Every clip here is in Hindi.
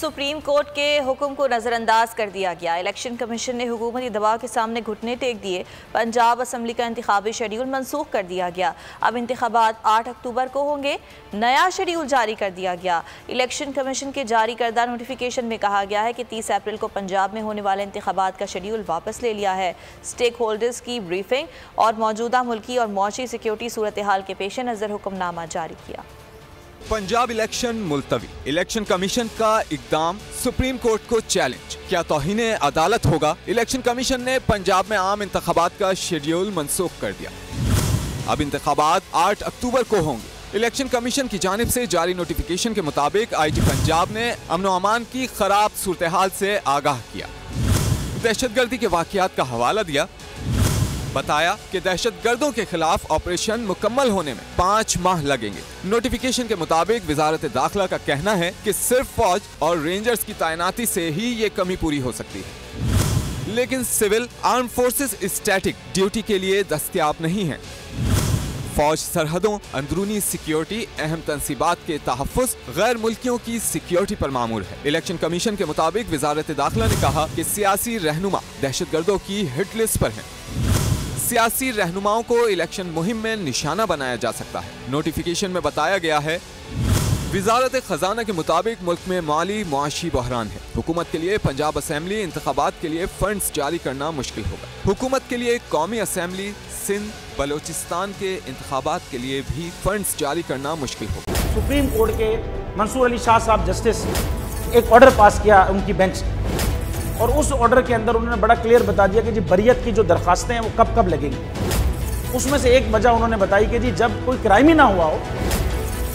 सुप्रीम कोर्ट के हुक्म को नज़रअंदाज कर दिया गया। इलेक्शन कमीशन ने हुकूमती दबाव के सामने घुटने टेक दिए। पंजाब असम्बली का इंतखाबी शेड्यूल मनसूख कर दिया गया। अब इंतखाबात 8 अक्टूबर को होंगे। नया शेड्यूल जारी कर दिया गया। इलेक्शन कमीशन के जारी करदा नोटिफिकेशन में कहा गया है कि 30 अप्रैल को पंजाब में होने वाले इंतखाबात का शेड्यूल वापस ले लिया है। स्टेक होल्डर्स की ब्रीफिंग और मौजूदा मुल्की और मौशी सिक्योरिटी सूरत हाल के पेश नज़र हुक्मनामा जारी किया। पंजाब इलेक्शन मुलतवी। इलेक्शन कमीशन का इकदाम सुप्रीम कोर्ट को चैलेंज। क्या तौहीन अदालत होगा? इलेक्शन कमीशन ने पंजाब में आम इंतखाबात का शेड्यूल मनसूख कर दिया। अब इंतखाबात 8 अक्टूबर को होंगे। इलेक्शन कमीशन की जानिब से जारी नोटिफिकेशन के मुताबिक IG पंजाब ने अमन व अमान की खराब सूरत हाल से आगाह किया। दहशतगर्दी के वाक़यात का हवाला दिया। बताया कि दहशतगर्दों के खिलाफ ऑपरेशन मुकम्मल होने में 5 माह लगेंगे। नोटिफिकेशन के मुताबिक वजारत दाखिला का कहना है कि सिर्फ फौज और रेंजर्स की तैनाती से ही ये कमी पूरी हो सकती है, लेकिन civil arm forces static duty के लिए दस्तयाब नहीं है। फौज सरहदों, अंदरूनी सिक्योरिटी, अहम तंसीबात के तहफ़्फ़ुज़, गैर मुल्कियों की सिक्योरिटी पर मामूर है। इलेक्शन कमीशन के मुताबिक वजारत दाखिला ने कहा कि सियासी रहनुमा दहशतगर्दों की हिट लिस्ट पर हैं। सियासी रहनुमाओं को इलेक्शन मुहिम में निशाना बनाया जा सकता है। नोटिफिकेशन में बताया गया है, वजारत खजाना के मुताबिक मुल्क में माली मुआशी बहरान है। हुकूमत के लिए पंजाब असम्बली इंतखाबात के लिए फंड्स जारी करना मुश्किल होगा। हुकूमत के लिए कौमी असम्बली, सिंध, बलोचिस्तान के इंतखाबात के लिए भी फंड्स जारी करना मुश्किल होगा। सुप्रीम कोर्ट के मंसूर अली शाह साहब जस्टिस एक ऑर्डर पास किया उनकी बेंच, और उस ऑर्डर के अंदर उन्होंने बड़ा क्लियर बता दिया कि जी बरियत की जो दरखास्तें हैं वो कब कब लगेंगी। उसमें से एक वजह उन्होंने बताई कि जी जब कोई क्राइम ही ना हुआ हो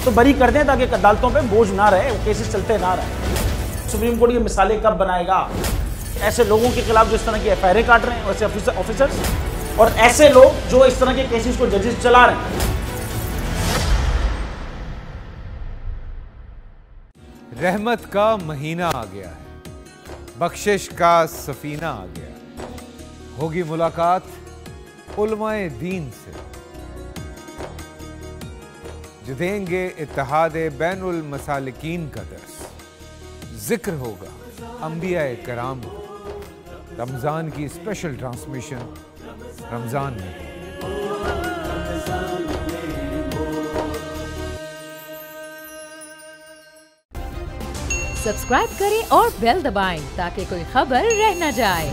तो बरी कर दें, ताकि अदालतों पे बोझ ना रहे, वो केसेस चलते ना रहे। सुप्रीम कोर्ट ये मिसालें कब बनाएगा? ऐसे लोगों के खिलाफ जो इस तरह की FIR काट रहे हैं, वैसे ऑफिसर्स, और ऐसे लोग जो इस तरह के केसेस को जजेस चला रहे हैं। रहमत का महीना आ गया है, बख्शिश का सफीना आ गया। होगी मुलाकात उलमाए दीन से, जो देंगे इत्तेहाद बैनुल मसालिकीन का दर्स। जिक्र होगा अंबियाए कराम का। रमज़ान की स्पेशल ट्रांसमिशन रमज़ान में। सब्सक्राइब करें और बेल दबाएं ताकि कोई खबर रह न जाए।